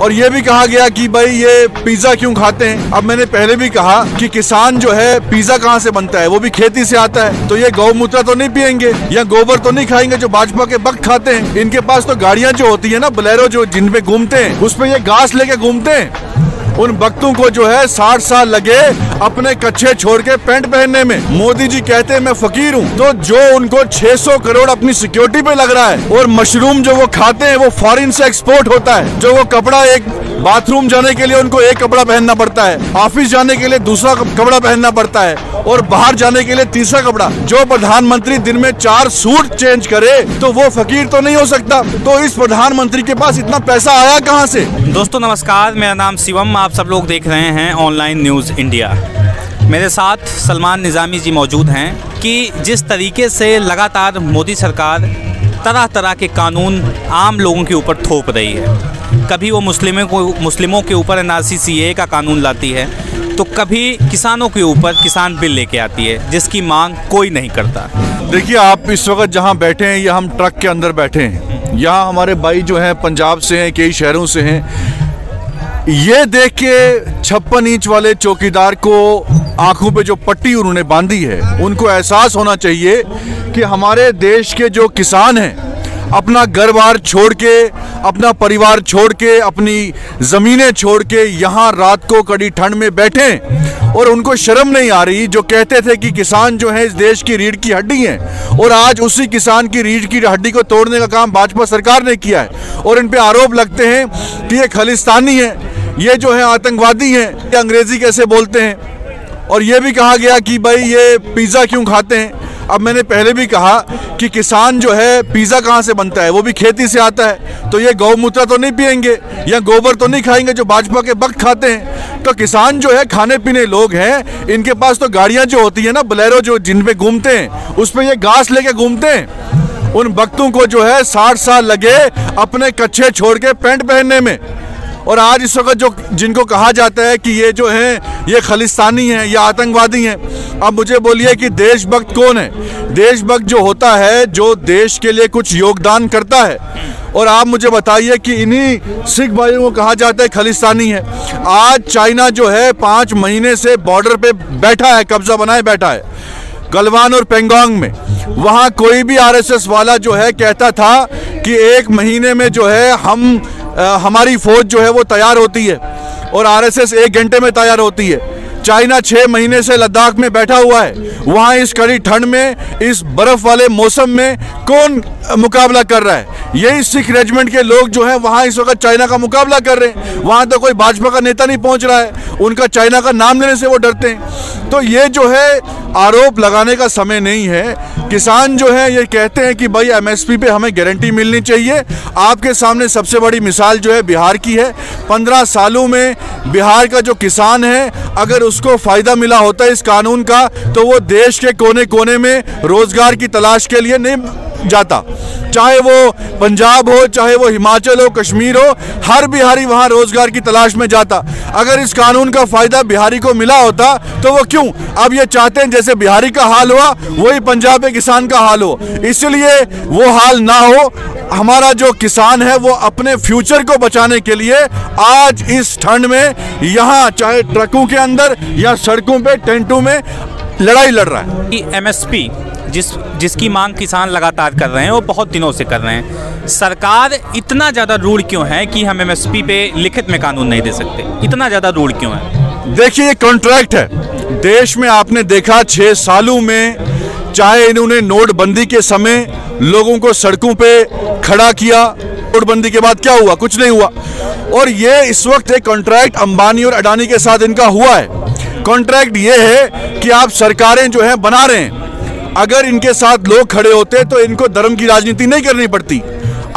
और ये भी कहा गया कि भाई ये पिज्जा क्यों खाते हैं। अब मैंने पहले भी कहा कि किसान जो है पिज्जा कहाँ से बनता है, वो भी खेती से आता है। तो ये गौमूत्र तो नहीं पियेंगे या गोबर तो नहीं खाएंगे जो भाजपा के भक्त खाते हैं। इनके पास तो गाड़ियां जो होती है ना, बोलेरो, जो जिन पे घूमते हैं, उसपे ये घास लेके घूमते हैं। उन भक्तों को जो है 60 साल लगे अपने कच्छे छोड़ के पैंट पहनने में। मोदी जी कहते हैं मैं फकीर हूँ, तो जो उनको 600 करोड़ अपनी सिक्योरिटी पे लग रहा है और मशरूम जो वो खाते हैं वो फॉरेन से एक्सपोर्ट होता है। जो वो कपड़ा, एक बाथरूम जाने के लिए उनको एक कपड़ा पहनना पड़ता है, ऑफिस जाने के लिए दूसरा कपड़ा पहनना पड़ता है और बाहर जाने के लिए तीसरा कपड़ा। जो प्रधानमंत्री दिन में 4 सूट चेंज करे तो वो फकीर तो नहीं हो सकता। तो इस प्रधानमंत्री के पास इतना पैसा आया कहाँ से? दोस्तों नमस्कार, मेरा नाम शिवम, आप सब लोग देख रहे हैं ऑनलाइन न्यूज़ इंडिया। मेरे साथ सलमान निज़ामी जी मौजूद हैं कि जिस तरीके से लगातार मोदी सरकार तरह तरह के कानून आम लोगों के ऊपर थोप रही है। कभी वो मुस्लिमों के ऊपर एनआरसी सीएए का कानून लाती है, तो कभी किसानों के ऊपर किसान बिल लेके आती है जिसकी मांग कोई नहीं करता। देखिए, आप इस वक्त जहाँ बैठे हैं, या हम ट्रक के अंदर बैठे हैं, यहाँ हमारे भाई जो हैं पंजाब से हैं, कई शहरों से हैं। ये देख के 56 इंच वाले चौकीदार को आंखों पे जो पट्टी उन्होंने बांधी है, उनको एहसास होना चाहिए कि हमारे देश के जो किसान हैं अपना घर-बार छोड़ के, अपना परिवार छोड़ के, अपनी ज़मीनें छोड़ के यहाँ रात को कड़ी ठंड में बैठे और उनको शर्म नहीं आ रही। जो कहते थे कि किसान जो है इस देश की रीढ़ की हड्डी हैं, और आज उसी किसान की रीढ़ की हड्डी को तोड़ने का काम भाजपा सरकार ने किया है। और इन पे आरोप लगते हैं कि ये खालिस्तानी है, ये जो है आतंकवादी हैं, ये अंग्रेजी कैसे बोलते हैं। और ये भी कहा गया कि भाई ये पिज़्ज़ा क्यों खाते हैं। अब मैंने पहले भी कहा कि किसान जो है पिज़्ज़ा कहाँ से बनता है, वो भी खेती से आता है। तो ये गौमूत्र तो नहीं पियेंगे या गोबर तो नहीं खाएंगे जो भाजपा के भक्त खाते हैं। तो किसान जो है खाने पीने लोग हैं। इनके पास तो गाड़ियां जो होती है ना, बोलेरो, जो जिन पे घूमते हैं, उस पे ये घास लेके घूमते हैं। उन भक्तों को जो है 60 साल लगे अपने कच्छे छोड़ के पैंट पहनने में। और आज इस वक्त जो जिनको कहा जाता है कि ये जो है ये खालिस्तानी हैं या आतंकवादी हैं, अब मुझे बोलिए कि देशभक्त कौन है? देशभक्त जो होता है जो देश के लिए कुछ योगदान करता है। और आप मुझे बताइए कि इन्हीं सिख भाइयों को कहा जाता है खालिस्तानी है। आज चाइना जो है 5 महीने से बॉर्डर पे बैठा है, कब्जा बनाए बैठा है गलवान और पेंगोंग में। वहाँ कोई भी आरएसएस वाला जो है कहता था कि 1 महीने में जो है हमारी फौज जो है वो तैयार होती है और आरएसएस 1 घंटे में तैयार होती है। चाइना 6 महीने से लद्दाख में बैठा हुआ है। वहाँ इस कड़ी ठंड में, इस बर्फ वाले मौसम में कौन मुकाबला कर रहा है? यही सिख रेजिमेंट के लोग जो हैं वहाँ इस वक्त चाइना का मुकाबला कर रहे हैं। वहाँ तो कोई भाजपा का नेता नहीं पहुँच रहा है, उनका चाइना का नाम लेने से वो डरते हैं। तो ये जो है आरोप लगाने का समय नहीं है। किसान जो है ये कहते हैं कि भाई एमएसपी पे हमें गारंटी मिलनी चाहिए। आपके सामने सबसे बड़ी मिसाल जो है बिहार की है। 15 सालों में बिहार का जो किसान है, अगर उसको फायदा मिला होता है इस कानून का, तो वो देश के कोने कोने में रोजगार की तलाश के लिए नहीं जाता। चाहे वो पंजाब हो, चाहे वो हिमाचल हो, कश्मीर हो, हर बिहारी वहाँ रोजगार की तलाश में जाता। अगर इस कानून का फायदा बिहारी को मिला होता तो वो क्यों? अब ये चाहते हैं जैसे बिहारी का हाल हुआ वही पंजाब के किसान का हाल हो। इसलिए वो हाल ना हो। हमारा जो किसान है वो अपने फ्यूचर को बचाने के लिए आज इस ठंड में यहाँ चाहे ट्रकों के अंदर या सड़कों पे, टेंटों में लड़ाई लड़ रहा है। एमएसपी जिसकी मांग किसान लगातार कर रहे हैं, वो बहुत दिनों से कर रहे हैं। सरकार इतना ज़्यादा रूढ़ क्यों है कि हम एमएसपी पे लिखित में कानून नहीं दे सकते? इतना ज़्यादा रूढ़ क्यों है? देखिए, ये कॉन्ट्रैक्ट है। देश में आपने देखा 6 सालों में, चाहे इन्होंने नोटबंदी के समय लोगों को सड़कों पे खड़ा किया, नोटबंदी के बाद क्या हुआ? कुछ नहीं हुआ। और ये इस वक्त एक कॉन्ट्रैक्ट अंबानी और अडानी के साथ इनका हुआ है। कॉन्ट्रैक्ट ये है कि आप सरकारें जो है बना रहे हैं, अगर इनके साथ लोग खड़े होते तो इनको धर्म की राजनीति नहीं करनी पड़ती।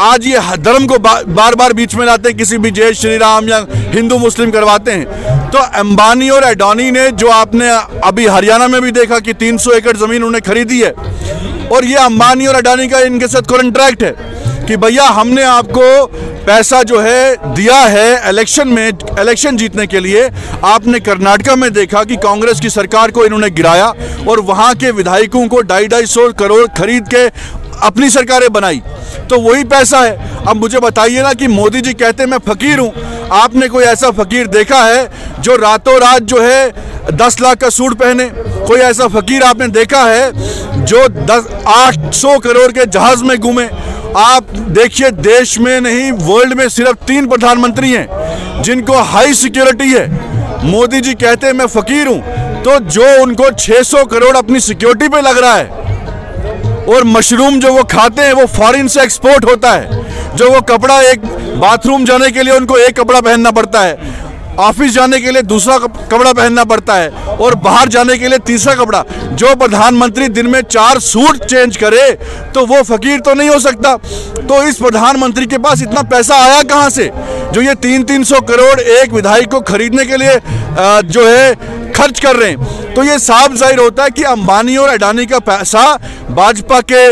आज ये धर्म को बार बार बीच में लाते हैं, किसी भी जय श्री राम या हिंदू मुस्लिम करवाते हैं। तो अंबानी और अडानी ने, जो आपने अभी हरियाणा में भी देखा कि 300 एकड़ जमीन उन्होंने खरीदी है, और ये अंबानी और अडानी का इनके साथ कॉन्ट्रैक्ट है कि भैया हमने आपको पैसा जो है दिया है इलेक्शन जीतने के लिए। आपने कर्नाटका में देखा कि कांग्रेस की सरकार को इन्होंने गिराया और वहां के विधायकों को 250 करोड़ खरीद के अपनी सरकारें बनाई। तो वही पैसा है। अब मुझे बताइए ना कि मोदी जी कहते हैं मैं फकीर हूं, आपने कोई ऐसा फकीर देखा है जो रातों रात जो है 10 लाख का सूट पहने? कोई ऐसा फकीर आपने देखा है जो 800 करोड़ के जहाज में घूमे? आप देखिए, देश में नहीं वर्ल्ड में सिर्फ 3 प्रधानमंत्री हैं जिनको हाई सिक्योरिटी है। मोदी जी कहते हैं मैं फकीर हूं, तो जो उनको 600 करोड़ अपनी सिक्योरिटी पे लग रहा है, और मशरूम जो वो खाते हैं वो फॉरेन से एक्सपोर्ट होता है, जो वो कपड़ा, एक बाथरूम जाने के लिए उनको एक कपड़ा पहनना पड़ता है, ऑफिस जाने के लिए दूसरा कपड़ा पहनना पड़ता है, और बाहर जाने के लिए तीसरा कपड़ा। जो प्रधानमंत्री दिन में 4 सूट चेंज करे तो वो फकीर तो नहीं हो सकता। तो इस प्रधानमंत्री के पास इतना पैसा आया कहां से जो ये 300-300 करोड़ एक विधायक को खरीदने के लिए जो है खर्च कर रहे हैं? तो ये साफ जाहिर होता है कि अंबानी और अडानी का पैसा भाजपा के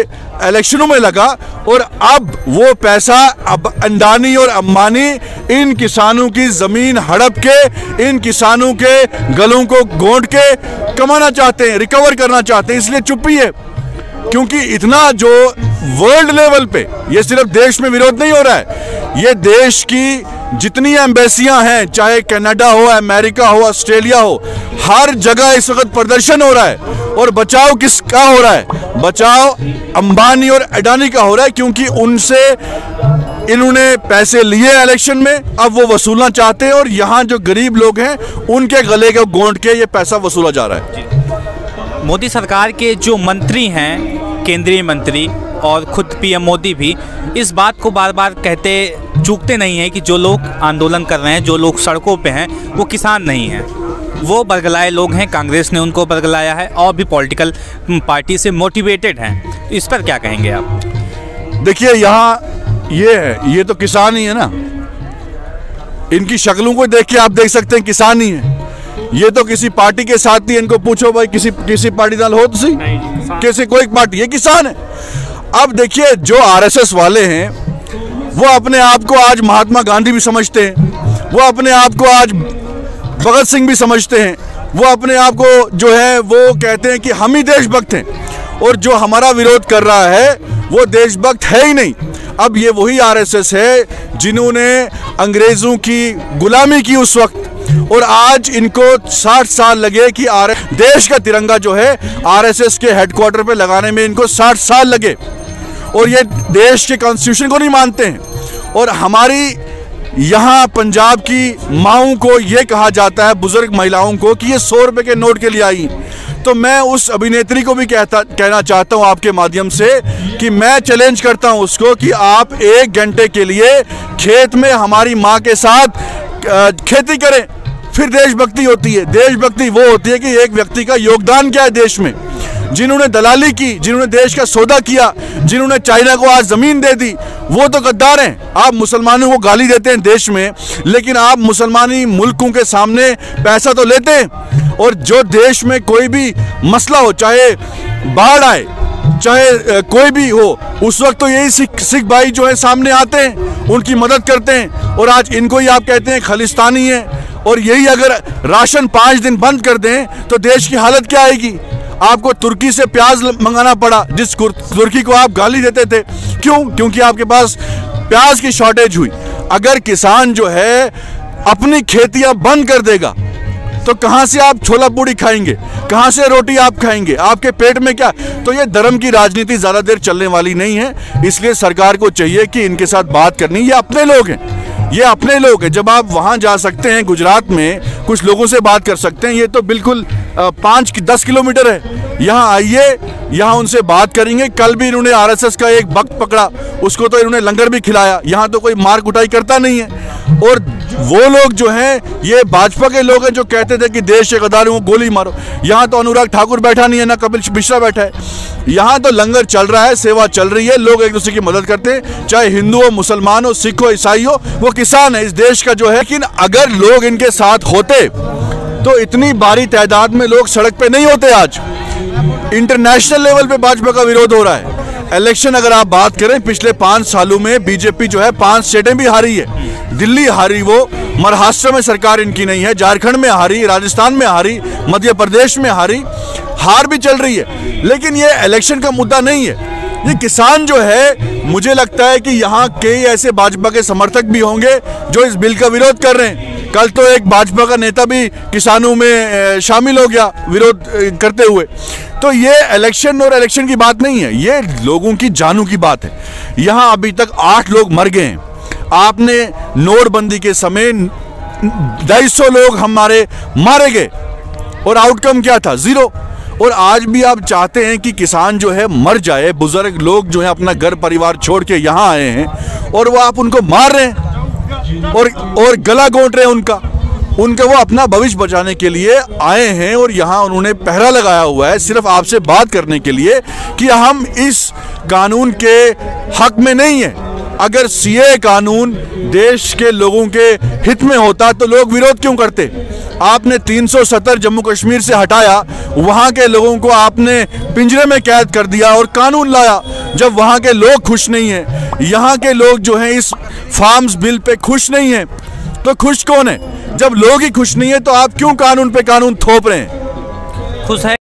इलेक्शनों में लगा, और अब वो पैसा अब अडानी और अंबानी इन किसानों की जमीन हड़प के, इन किसानों के गलों को गोंद के कमाना चाहते हैं, रिकवर करना चाहते हैं। इसलिए चुप्पी है, क्योंकि इतना जो वर्ल्ड लेवल पे, ये सिर्फ देश में विरोध नहीं हो रहा है, ये देश की जितनी एम्बेसियां हैं, चाहे कनाडा हो, अमेरिका हो, ऑस्ट्रेलिया हो, हर जगह इस वक्त प्रदर्शन हो रहा है। और बचाव किसका हो रहा है? बचाव अंबानी और अडानी का हो रहा है, क्योंकि उनसे इन्होंने पैसे लिए इलेक्शन में, अब वो वसूलना चाहते हैं, और यहाँ जो गरीब लोग हैं उनके गले को गोंद के ये पैसा वसूला जा रहा है। मोदी सरकार के जो मंत्री हैं, केंद्रीय मंत्री और खुद पीएम मोदी भी इस बात को बार बार कहते चूकते नहीं हैं कि जो लोग आंदोलन कर रहे हैं, जो लोग सड़कों पे हैं, वो किसान नहीं हैं, वो बरगलाए लोग हैं। कांग्रेस ने उनको बरगलाया है और भी पॉलिटिकल पार्टी से मोटिवेटेड हैं। इस पर क्या कहेंगे आप? देखिए, यहाँ ये तो किसान ही है ना, इनकी शक्लों को देख के आप देख सकते हैं किसान ही है। ये तो किसी पार्टी के साथ ही, इनको पूछो भाई किसी पार्टी नाल हो तुसी, किसी कोई पार्टी, ये किसान है। अब देखिए, जो आरएसएस वाले हैं वो अपने आप को आज महात्मा गांधी भी समझते हैं, वो अपने आप को आज भगत सिंह भी समझते हैं, वो अपने आप को जो है वो कहते हैं कि हम ही देशभक्त हैं, और जो हमारा विरोध कर रहा है वो देशभक्त है ही नहीं। अब ये वही आरएसएस है जिन्होंने अंग्रेजों की गुलामी की उस वक्त, और आज इनको 60 साल लगे कि देश का तिरंगा जो है आरएसएस के हेडक्वार्टर पे लगाने में इनको 60 साल लगे, और ये देश के कॉन्स्टिट्यूशन को नहीं मानते हैं। और हमारी यहाँ पंजाब की माओं को ये कहा जाता है, बुजुर्ग महिलाओं को, कि ये 100 रुपए के नोट के लिए आई। तो मैं उस अभिनेत्री को भी कहना चाहता हूँ आपके माध्यम से कि मैं चैलेंज करता हूँ उसको कि आप 1 घंटे के लिए खेत में हमारी माँ के साथ खेती करें, फिर देशभक्ति होती है। देशभक्ति वो होती है कि एक व्यक्ति का योगदान क्या है देश में, जिन्होंने दलाली की, जिन्होंने देश का सौदा किया, जिन्होंने चाइना को आज जमीन दे दी, वो तो गद्दार हैं। आप मुसलमानों को गाली देते हैं देश में, लेकिन आप मुसलमानी मुल्कों के सामने पैसा तो लेते हैं। और जो देश में कोई भी मसला हो, चाहे बाढ़ आए, चाहे कोई भी हो, उस वक्त तो यही सिख भाई जो है सामने आते हैं, उनकी मदद करते हैं। और आज इनको ही आप कहते हैं खालिस्तानी है, और यही अगर राशन 5 दिन बंद कर दें तो देश की हालत क्या आएगी? आपको तुर्की से प्याज मंगाना पड़ा, जिस तुर्की को आप गाली देते थे। क्यों? क्योंकि आपके पास प्याज की शॉर्टेज हुई। अगर किसान जो है अपनी खेतियां बंद कर देगा तो कहां से आप छोला पूड़ी खाएंगे, कहां से रोटी आप खाएंगे, आपके पेट में क्या? तो ये धर्म की राजनीति ज्यादा देर चलने वाली नहीं है। इसलिए सरकार को चाहिए कि इनके साथ बात करनी, ये अपने लोग हैं, ये अपने लोग हैं। जब आप वहां जा सकते हैं, गुजरात में कुछ लोगों से बात कर सकते हैं, ये तो बिल्कुल 5-10 किलोमीटर है। यहाँ आइए, यहाँ उनसे बात करेंगे। कल भी इन्होंने आरएसएस का एक भक्त पकड़ा, उसको तो इन्होंने लंगर भी खिलाया। यहाँ तो कोई मार कुटाई करता नहीं है। और वो लोग जो हैं, ये भाजपा के लोग हैं जो कहते थे कि देश के गद्दारों को गोली मारो। यहाँ तो अनुराग ठाकुर बैठा नहीं है, ना कपिल मिश्रा बैठा है। यहाँ तो लंगर चल रहा है, सेवा चल रही है, लोग एक दूसरे की मदद करते हैं, चाहे हिंदू हो, मुसलमान हो, सिख हो, ईसाई हो, वो किसान है इस देश का जो है। लेकिन अगर लोग इनके साथ होते तो इतनी भारी तादाद में लोग सड़क पे नहीं होते। आज इंटरनेशनल लेवल पे भाजपा का विरोध हो रहा है। इलेक्शन अगर आप बात करें, पिछले 5 सालों में बीजेपी जो है 5 सीटें भी हारी है। दिल्ली हारी, वो महाराष्ट्र में सरकार इनकी नहीं है, झारखंड में हारी, राजस्थान में हारी, मध्य प्रदेश में हारी, हार भी चल रही है। लेकिन ये इलेक्शन का मुद्दा नहीं है। ये किसान जो है, मुझे लगता है कि यहाँ कई ऐसे भाजपा के समर्थक भी होंगे जो इस बिल का विरोध कर रहे हैं। कल तो एक भाजपा का नेता भी किसानों में शामिल हो गया विरोध करते हुए। तो ये इलेक्शन और इलेक्शन की बात नहीं है, ये लोगों की जानों की बात है। यहाँ अभी तक 8 लोग मर गए हैं। आपने नोटबंदी के समय 250 लोग हमारे मारे गए और आउटकम क्या था? 0। और आज भी आप चाहते हैं कि किसान जो है मर जाए, बुजुर्ग लोग जो है अपना घर परिवार छोड़ के यहाँ आए हैं और वो आप उनको मार रहे हैं और गला घोंट रहे हैं उनका वो अपना भविष्य बचाने के लिए आए हैं और यहाँ उन्होंने पहरा लगाया हुआ है सिर्फ आपसे बात करने के लिए कि हम इस कानून के हक में नहीं है। अगर सीए कानून देश के लोगों के हित में होता तो लोग विरोध क्यों करते? आपने 370 जम्मू कश्मीर से हटाया, वहां के लोगों को आपने पिंजरे में कैद कर दिया और कानून लाया। जब वहां के लोग खुश नहीं हैं, यहाँ के लोग जो हैं इस फार्म्स बिल पे खुश नहीं हैं, तो खुश कौन है? जब लोग ही खुश नहीं है तो आप क्यों कानून पे कानून थोप रहे हैं? खुश है।